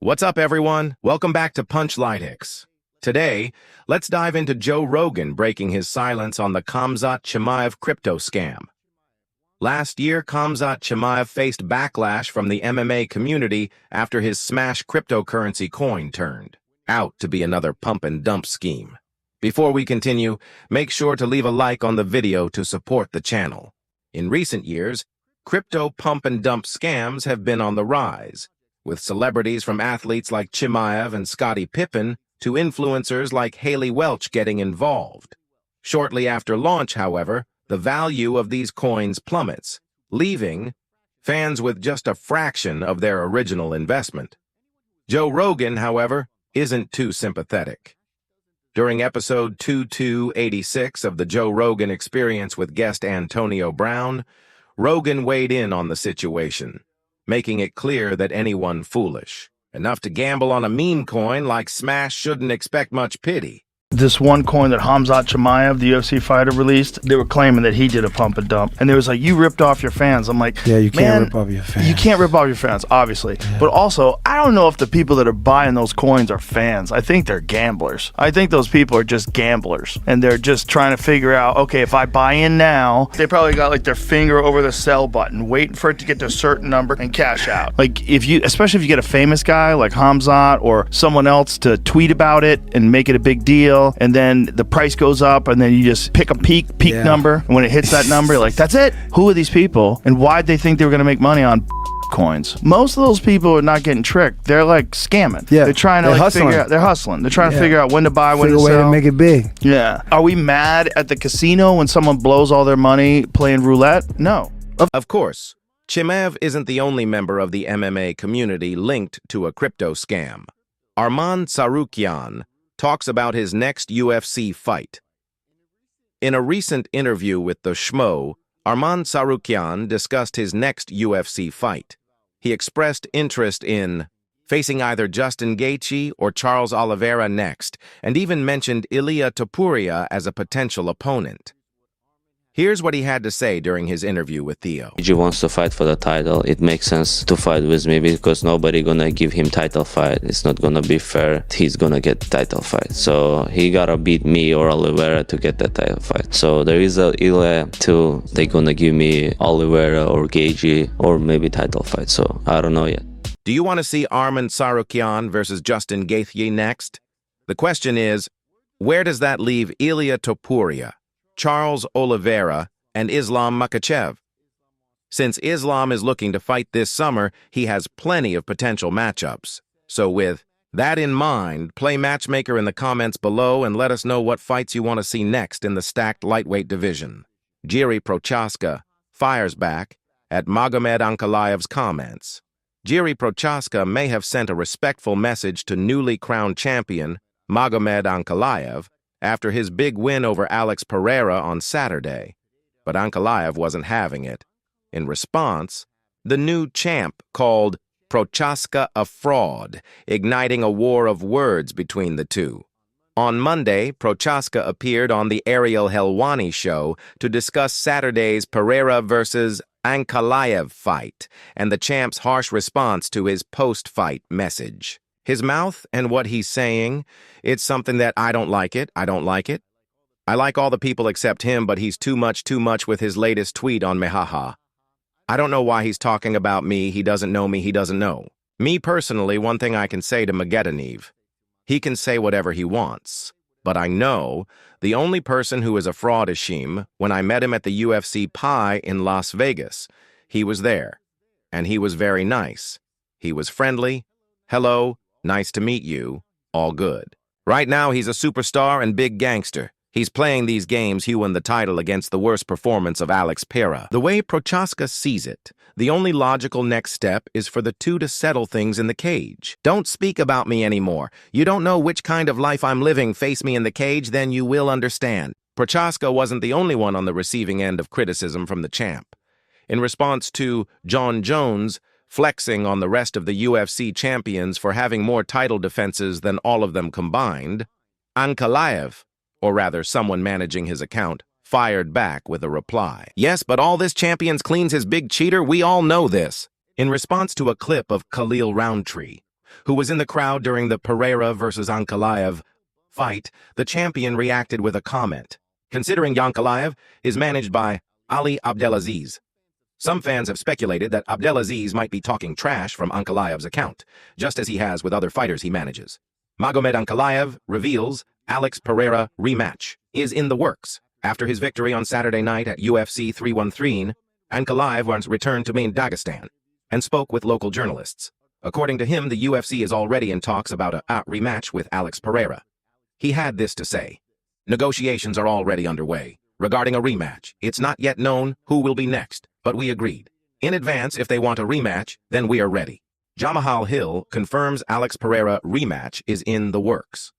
What's up, everyone? Welcome back to Punchlytics. Today, let's dive into Joe Rogan breaking his silence on the Khamzat Chimaev crypto scam. Last year, Khamzat Chimaev faced backlash from the MMA community after his smash cryptocurrency coin turned out to be another pump-and-dump scheme. Before we continue, make sure to leave a like on the video to support the channel. In recent years, crypto pump-and-dump scams have been on the rise, with celebrities from athletes like Chimaev and Scottie Pippen to influencers like Haley Welch getting involved. Shortly after launch, however, the value of these coins plummets, leaving fans with just a fraction of their original investment. Joe Rogan, however, isn't too sympathetic. During episode 2286 of the Joe Rogan Experience with guest Antonio Brown, Rogan weighed in on the situation, making it clear that anyone foolish enough to gamble on a meme coin like Smash shouldn't expect much pity. This one coin that Khamzat Chimaev, the UFC fighter, released, they were claiming that he did a pump and dump. And they was like, you ripped off your fans. I'm like, yeah, you can't man, rip off your fans. You can't rip off your fans, obviously. Yeah. But also, I don't know if the people that are buying those coins are fans. I think they're gamblers. I think those people are just gamblers. And they're just trying to figure out, okay, if I buy in now, they probably got like their finger over the sell button, waiting for it to get to a certain number and cash out. Like if you, especially if you get a famous guy like Khamzat or someone else to tweet about it and make it a big deal, and then the price goes up, and then you just pick a peak number, and when it hits that number, you're like, that's it? Who are these people, and why'd they think they were going to make money on coins? Most of those people are not getting tricked. They're like scamming. Yeah, they're trying to like figure out. They're hustling. They're trying to figure out when to buy, when to sell. Figure a way to make it big. Yeah. Are we mad at the casino when someone blows all their money playing roulette? No. Of course, Chimaev isn't the only member of the MMA community linked to a crypto scam. Arman Tsarukyan talks about his next UFC fight. In a recent interview with the Schmo, Arman Tsarukyan discussed his next UFC fight. He expressed interest in facing either Justin Gaethje or Charles Oliveira next, and even mentioned Ilia Topuria as a potential opponent. Here's what he had to say during his interview with Theo. Gaethje wants to fight for the title. It makes sense to fight with me because nobody gonna give him title fight. It's not gonna be fair. He's gonna get title fight. So he gotta beat me or Oliveira to get that title fight. So there is a Ilya too. They gonna give me Oliveira or Gaethje or maybe title fight. So I don't know yet. Do you want to see Arman Tsarukyan versus Justin Gaethje next? The question is, where does that leave Ilia Topuria, Charles Oliveira, and Islam Makhachev? Since Islam is looking to fight this summer, he has plenty of potential matchups. So with that in mind, play matchmaker in the comments below and let us know what fights you want to see next in the stacked lightweight division. Jiri Prochaska fires back at Magomed Ankalaev's comments. Jiri Prochaska may have sent a respectful message to newly crowned champion Magomed Ankalaev after his big win over Alex Pereira on Saturday, but Ankalaev wasn't having it. In response, the new champ called Prochaska a fraud, igniting a war of words between the two. On Monday, Prochaska appeared on the Ariel Helwani show to discuss Saturday's Pereira versus Ankalaev fight and the champ's harsh response to his post-fight message. His mouth and what he's saying, it's something that I don't like it. I don't like it. I like all the people except him, but he's too much with his latest tweet on Mehaha. I don't know why he's talking about me. He doesn't know me. He doesn't know. Me personally, one thing I can say to Magedoneve, he can say whatever he wants. But I know the only person who is a fraud is Shim. When I met him at the UFC Pi in Las Vegas, he was there. And he was very nice. He was friendly. Hello. Nice to meet you. All good. Right now, he's a superstar and big gangster. He's playing these games, he won the title against the worst performance of Alex Pereira. The way Prochaska sees it, the only logical next step is for the two to settle things in the cage. Don't speak about me anymore. You don't know which kind of life I'm living. Face me in the cage, then you will understand. Prochaska wasn't the only one on the receiving end of criticism from the champ. In response to John Jones flexing on the rest of the UFC champions for having more title defenses than all of them combined, Ankalaev, or rather someone managing his account, fired back with a reply. Yes, but all this champions cleans his big cheater. We all know this. In response to a clip of Khalil Roundtree, who was in the crowd during the Pereira versus Ankalaev fight, the champion reacted with a comment. Considering Ankalaev is managed by Ali Abdelaziz, some fans have speculated that Abdelaziz might be talking trash from Ankalaev's account, just as he has with other fighters he manages. Magomed Ankalaev reveals Alex Pereira rematch is in the works. After his victory on Saturday night at UFC 313, Ankalaev once returned to main Dagestan and spoke with local journalists. According to him, the UFC is already in talks about a rematch with Alex Pereira. He had this to say: "Negotiations are already underway. Regarding a rematch, it's not yet known who will be next, but we agreed in advance if they want a rematch, then we are ready." Jamahal Hill confirms Alex Pereira rematch is in the works.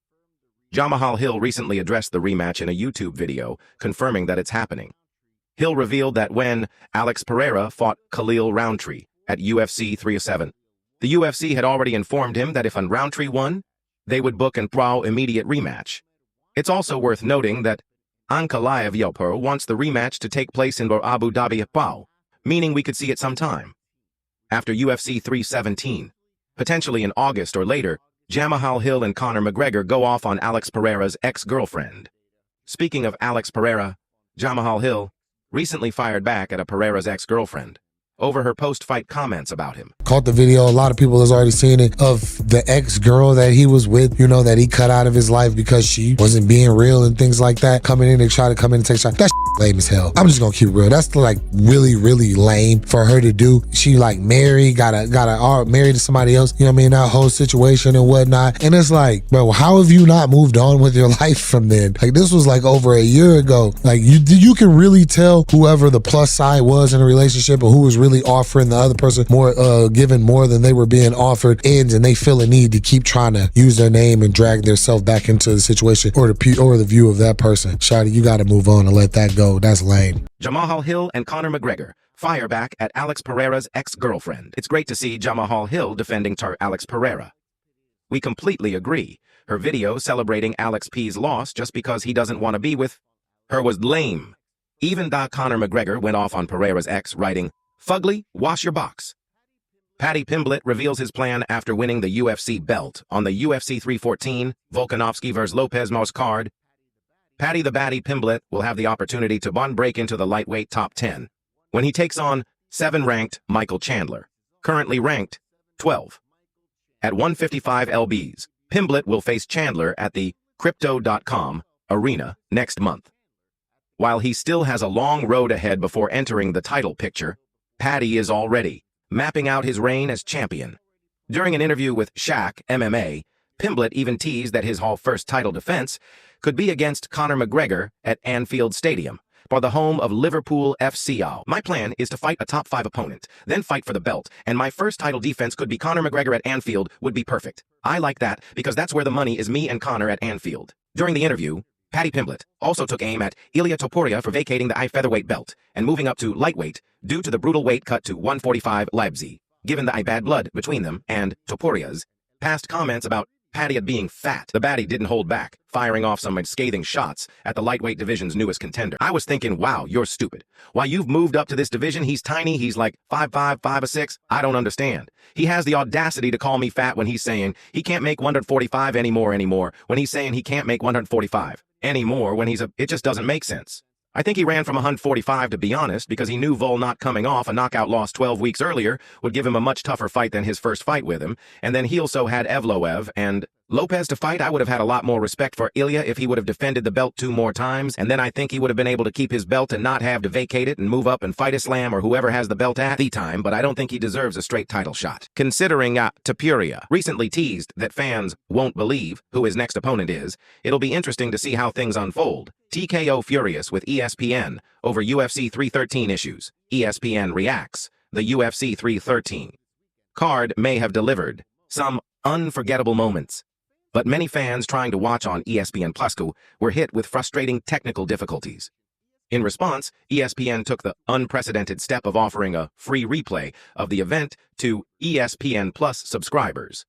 Jamahal Hill recently addressed the rematch in a YouTube video, confirming that it's happening. Hill revealed that when Alex Pereira fought Khalil Roundtree at UFC 307, the UFC had already informed him that if Roundtree won, they would book an immediate rematch. It's also worth noting that Ankalaev wants the rematch to take place in Abu Dhabi, meaning we could see it sometime after UFC 317, potentially in August or later. Jamahal Hill and Conor McGregor go off on Alex Pereira's ex-girlfriend. Speaking of Alex Pereira, Jamahal Hill recently fired back at a Pereira's ex-girlfriend over her post-fight comments about him. Caught the video, a lot of people has already seen it, of the ex-girl that he was with, you know, that he cut out of his life because she wasn't being real and things like that, coming in and try to come in and take shots. That lame as hell. I'm just gonna keep it real. That's like really, really lame for her to do. She like married, got married to somebody else, you know what I mean, that whole situation and whatnot. And it's like, bro, how have you not moved on with your life from then? Like, this was like over a year ago. Like, you can really tell whoever the plus side was in a relationship or who was really offering the other person more, given more than they were being offered, ends, and they feel a need to keep trying to use their name and drag themselves back into the situation or the view of that person. Shawty, you gotta move on and let that go. That's lame. Jamahal Hill and Conor McGregor fire back at Alex Pereira's ex-girlfriend. It's great to see Jamahal Hill defending Alex Pereira. We completely agree. Her video celebrating Alex P's loss just because he doesn't want to be with her was lame. Even Conor McGregor went off on Pereira's ex, writing, "Fugly, wash your box." Paddy Pimblett reveals his plan after winning the UFC belt on the UFC 314 Volkanovski vs. Lopez Mouse card. Paddy the Baddy Pimblett will have the opportunity to break into the lightweight top 10 when he takes on 7-ranked Michael Chandler, currently ranked 12. At 155 lbs, Pimblett will face Chandler at the Crypto.com arena next month. While he still has a long road ahead before entering the title picture, Paddy is already mapping out his reign as champion. During an interview with Shaq MMA, Pimblett even teased that his first title defense could be against Conor McGregor at Anfield Stadium, for the home of Liverpool FC. "My plan is to fight a top 5 opponent, then fight for the belt, and my first title defense could be Conor McGregor at Anfield would be perfect. I like that because that's where the money is, me and Conor at Anfield." During the interview, Paddy Pimblett also took aim at Ilia Topuria for vacating the featherweight belt and moving up to lightweight due to the brutal weight cut to 145 Leipzig, given the bad blood between them and Topuria's past comments about Paddy being fat. The baddie didn't hold back, firing off some scathing shots at the lightweight division's newest contender. "I was thinking, wow, you're stupid. Why, you've moved up to this division, he's tiny, he's like 5'5", 5'6". I don't understand. He has the audacity to call me fat when he's saying he can't make 145 anymore, when he's saying he can't make 145 anymore when it just doesn't make sense. I think he ran from 145, to be honest, because he knew Vol not coming off a knockout loss 12 weeks earlier would give him a much tougher fight than his first fight with him, and then he also had Evloev and Lopez to fight. I would have had a lot more respect for Ilia if he would have defended the belt 2 more times, and then I think he would have been able to keep his belt and not have to vacate it and move up and fight Islam or whoever has the belt at the time, but I don't think he deserves a straight title shot. Considering Topuria recently teased that fans won't believe who his next opponent is, it'll be interesting to see how things unfold. TKO furious with ESPN over UFC 313 issues. ESPN reacts. The UFC 313 card may have delivered some unforgettable moments, but many fans trying to watch on ESPN Plus were hit with frustrating technical difficulties. In response, ESPN took the unprecedented step of offering a free replay of the event to ESPN Plus subscribers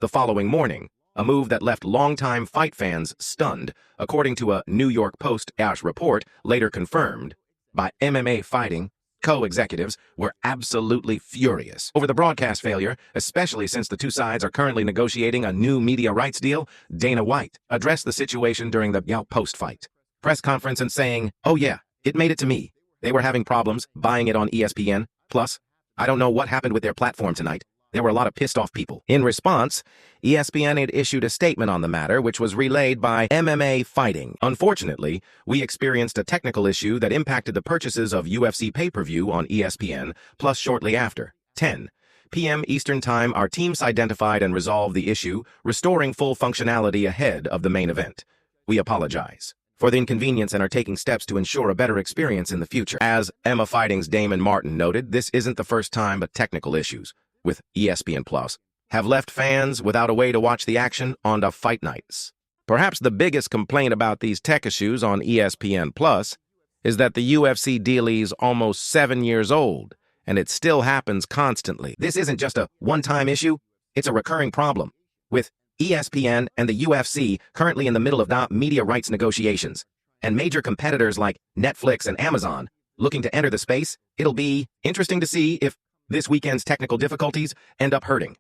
the following morning, a move that left longtime fight fans stunned, according to a New York Post report later confirmed by MMA Fighting Co-executives were absolutely furious over the broadcast failure, especially since the two sides are currently negotiating a new media rights deal. Dana White addressed the situation during the post-fight press conference and saying, "Oh yeah, it made it to me. They were having problems buying it on ESPN. Plus, I don't know what happened with their platform tonight. There were a lot of pissed off people." In response, ESPN had issued a statement on the matter, which was relayed by MMA Fighting. "Unfortunately, we experienced a technical issue that impacted the purchases of UFC pay-per-view on ESPN, plus shortly after 10 p.m. Eastern Time, our teams identified and resolved the issue, restoring full functionality ahead of the main event. We apologize for the inconvenience and are taking steps to ensure a better experience in the future." As Emma Fighting's Damon Martin noted, this isn't the first time but technical issues with ESPN Plus have left fans without a way to watch the action on the fight nights. Perhaps the biggest complaint about these tech issues on ESPN Plus is that the UFC deal is almost 7 years old, and it still happens constantly. This isn't just a one-time issue, it's a recurring problem, with ESPN and the UFC currently in the middle of the media rights negotiations, and major competitors like Netflix and Amazon looking to enter the space. It'll be interesting to see if this weekend's technical difficulties end up hurting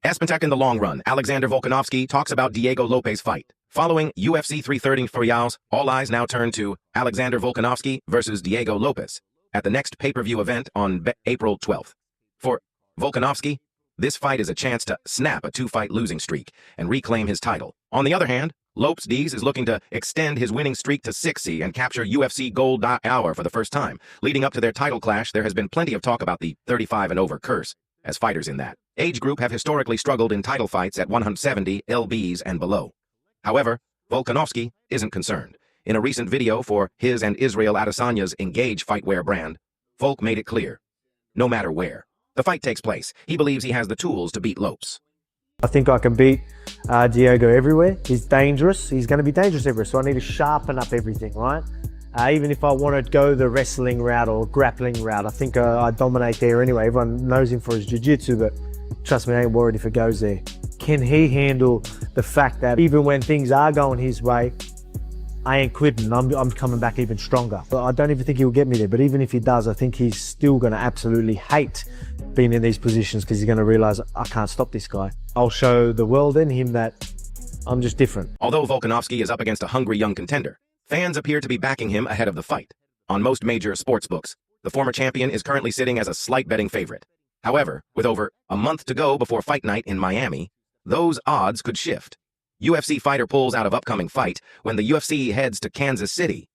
Espentek in the long run. Alexander Volkanovski talks about Diego Lopes fight. Following UFC 330 for Yaos, all eyes now turn to Alexander Volkanovski versus Diego Lopes at the next pay-per-view event on April 12th. For Volkanovski, this fight is a chance to snap a two-fight losing streak and reclaim his title. On the other hand, Lopes is looking to extend his winning streak to 60 and capture UFC Gold Hour for the first time. Leading up to their title clash, there has been plenty of talk about the 35 and over curse, as fighters in that age group have historically struggled in title fights at 170 lbs and below. However, Volkanovski isn't concerned. In a recent video for his and Israel Adesanya's Engage Fightwear brand, Volk made it clear, no matter where the fight takes place, he believes he has the tools to beat Lopes. I think I can beat Diego everywhere. He's dangerous. He's going to be dangerous everywhere. So I need to sharpen up everything, right? Even if I want to go the wrestling route or grappling route, I think I dominate there anyway. Everyone knows him for his jiu-jitsu, but trust me, I ain't worried if it goes there. Can he handle the fact that even when things are going his way, I ain't quitting. I'm coming back even stronger. But I don't even think he'll get me there. But even if he does, I think he's still going to absolutely hate being in these positions because he's going to realize I can't stop this guy. I'll show the world and him that I'm just different. Although Volkanovski is up against a hungry young contender, fans appear to be backing him ahead of the fight. On most major sports books, the former champion is currently sitting as a slight betting favorite. However, with over a month to go before fight night in Miami, those odds could shift. UFC fighter pulls out of upcoming fight when the UFC heads to Kansas City.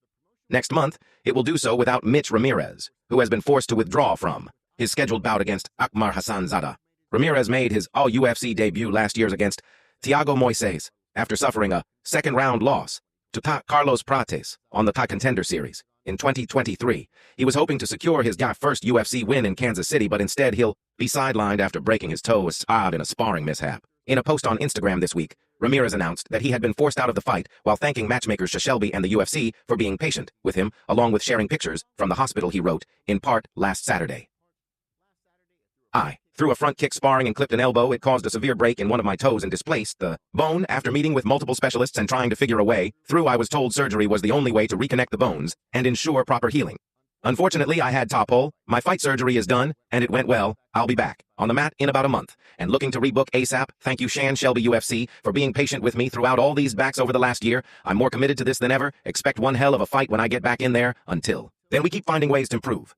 Next month, it will do so without Mitch Ramirez, who has been forced to withdraw from his scheduled bout against Akmar Hassanzadeh. Ramirez made his all-UFC debut last year against Thiago Moises after suffering a second-round loss to Carlos Prates on the Contender Series. In 2023, he was hoping to secure his first UFC win in Kansas City, but instead he'll be sidelined after breaking his toe in a sparring mishap. In a post on Instagram this week, Ramirez announced that he had been forced out of the fight while thanking matchmakers Shelby and the UFC for being patient with him, along with sharing pictures from the hospital he wrote, in part, last Saturday. I threw a front kick sparring and clipped an elbow. It caused a severe break in one of my toes and displaced the bone. After meeting with multiple specialists and trying to figure a way through, I was told surgery was the only way to reconnect the bones and ensure proper healing. Unfortunately, I had top hole. My fight surgery is done, and it went well. I'll be back on the mat in about a month and looking to rebook ASAP. Thank you, Shelby UFC, for being patient with me throughout all these backs over the last year. I'm more committed to this than ever. Expect one hell of a fight when I get back in there. Until then, we keep finding ways to improve.